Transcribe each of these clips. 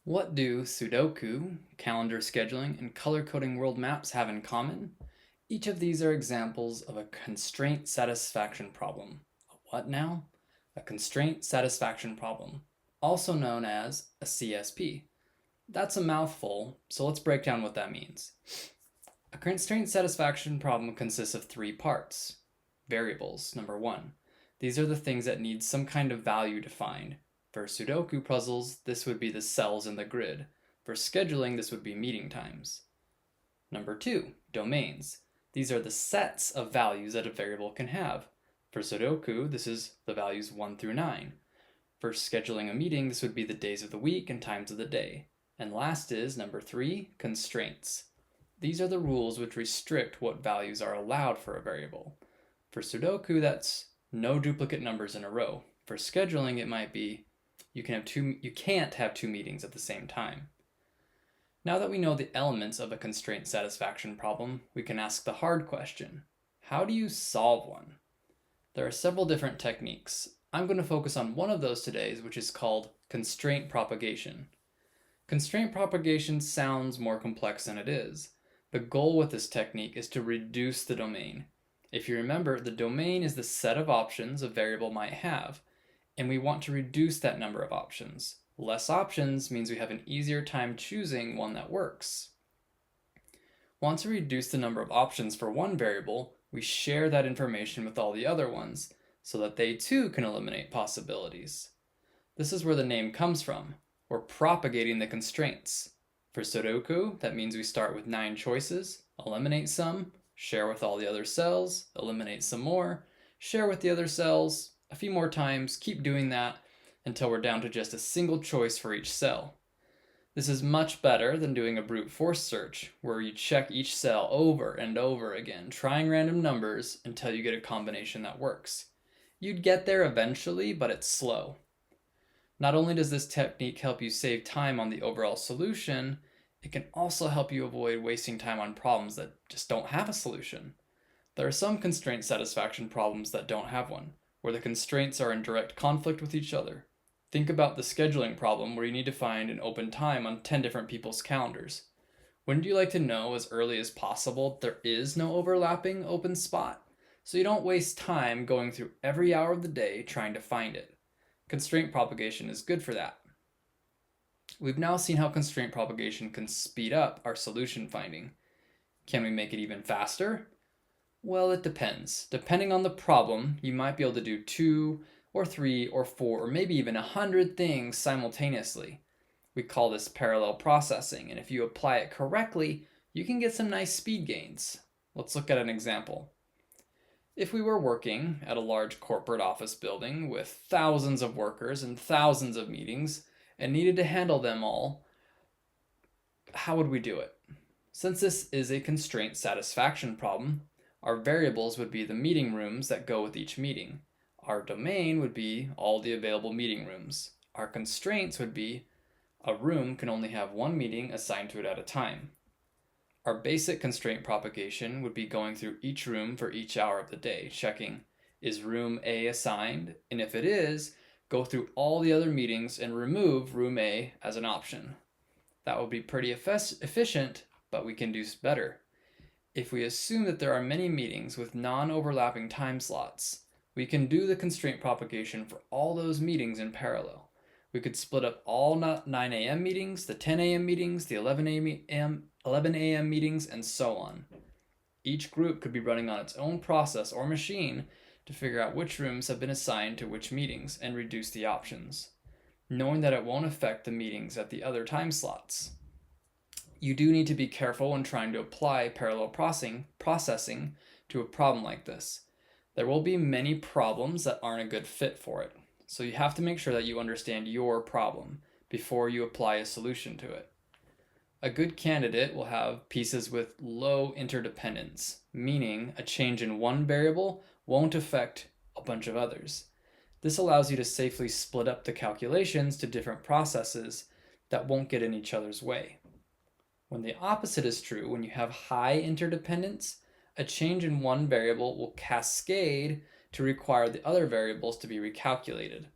What do Sudoku, calendar scheduling, and color coding world maps have in common? Each of these are examples of a constraint satisfaction problem. A what now? A constraint satisfaction problem, also known as a CSP. That's a mouthful, so let's break down what that means. A constraint satisfaction problem consists of three parts. Variables, number one. These are the things that need some kind of value defined. For Sudoku puzzles, this would be the cells in the grid. For scheduling, this would be meeting times. Number two, domains. These are the sets of values that a variable can have. For Sudoku, this is the values 1 through 9. For scheduling a meeting, this would be the days of the week and times of the day. And last is number three, constraints. These are the rules which restrict what values are allowed for a variable. For Sudoku, that's no duplicate numbers in a row. For scheduling, it might be you can't have two meetings at the same time. Now that we know the elements of a constraint satisfaction problem, we can ask the hard question. How do you solve one? There are several different techniques. I'm going to focus on one of those today, which is called constraint propagation. Constraint propagation sounds more complex than it is. The goal with this technique is to reduce the domain. If you remember, the domain is the set of options a variable might have, and we want to reduce that number of options. Less options means we have an easier time choosing one that works. Once we reduce the number of options for one variable, we share that information with all the other ones, so that they too can eliminate possibilities. This is where the name comes from. We're propagating the constraints. For Sudoku, that means we start with 9 choices, eliminate some, share with all the other cells, eliminate some more, share with the other cells, a few more times, keep doing that until we're down to just a single choice for each cell. This is much better than doing a brute force search, where you check each cell over and over again, trying random numbers until you get a combination that works. You'd get there eventually, but it's slow. Not only does this technique help you save time on the overall solution, it can also help you avoid wasting time on problems that just don't have a solution. There are some constraint satisfaction problems that don't have one, where the constraints are in direct conflict with each other. Think about the scheduling problem where you need to find an open time on 10 different people's calendars. Wouldn't you like to know as early as possible there is no overlapping open spot, so you don't waste time going through every hour of the day trying to find it? Constraint propagation is good for that. We've now seen how constraint propagation can speed up our solution finding. Can we make it even faster? Well, it depends. Depending on the problem, you might be able to do 2 or 3 or 4 or maybe even 100 things simultaneously. We call this parallel processing, and if you apply it correctly, you can get some nice speed gains. Let's look at an example. If we were working at a large corporate office building with thousands of workers and thousands of meetings and needed to handle them all, how would we do it? Since this is a constraint satisfaction problem, our variables would be the meeting rooms that go with each meeting. Our domain would be all the available meeting rooms. Our constraints would be a room can only have one meeting assigned to it at a time. Our basic constraint propagation would be going through each room for each hour of the day, checking, is room A assigned? And if it is, go through all the other meetings and remove room A as an option. That would be pretty efficient, but we can do better. If we assume that there are many meetings with non-overlapping time slots, we can do the constraint propagation for all those meetings in parallel. We could split up all 9 a.m. meetings, the 10 a.m. meetings, the 11 a.m. meetings, and so on. Each group could be running on its own process or machine to figure out which rooms have been assigned to which meetings and reduce the options, knowing that it won't affect the meetings at the other time slots. You do need to be careful when trying to apply parallel processing to a problem like this. There will be many problems that aren't a good fit for it, so you have to make sure that you understand your problem before you apply a solution to it. A good candidate will have pieces with low interdependence, meaning a change in one variable won't affect a bunch of others. This allows you to safely split up the calculations to different processes that won't get in each other's way. When the opposite is true, when you have high interdependence, a change in one variable will cascade to require the other variables to be recalculated.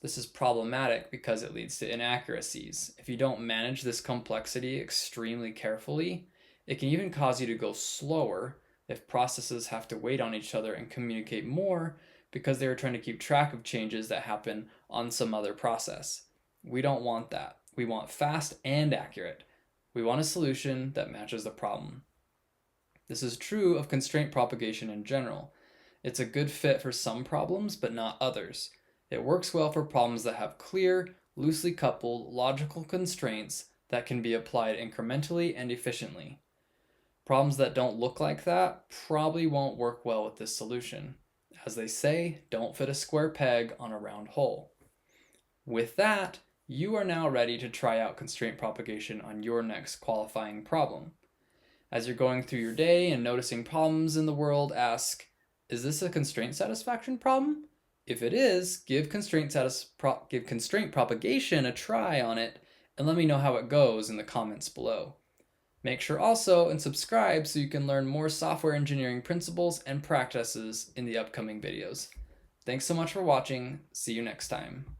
This is problematic because it leads to inaccuracies. If you don't manage this complexity extremely carefully, it can even cause you to go slower if processes have to wait on each other and communicate more because they are trying to keep track of changes that happen on some other process. We don't want that. We want fast and accurate. We want a solution that matches the problem. This is true of constraint propagation in general. It's a good fit for some problems, but not others. It works well for problems that have clear, loosely coupled, logical constraints that can be applied incrementally and efficiently. Problems that don't look like that probably won't work well with this solution. As they say, don't fit a square peg on a round hole. With that, you are now ready to try out constraint propagation on your next qualifying problem. As you're going through your day and noticing problems in the world, ask, is this a constraint satisfaction problem? If it is, give constraint propagation a try on it and let me know how it goes in the comments below. Make sure also and subscribe so you can learn more software engineering principles and practices in the upcoming videos. Thanks so much for watching. See you next time.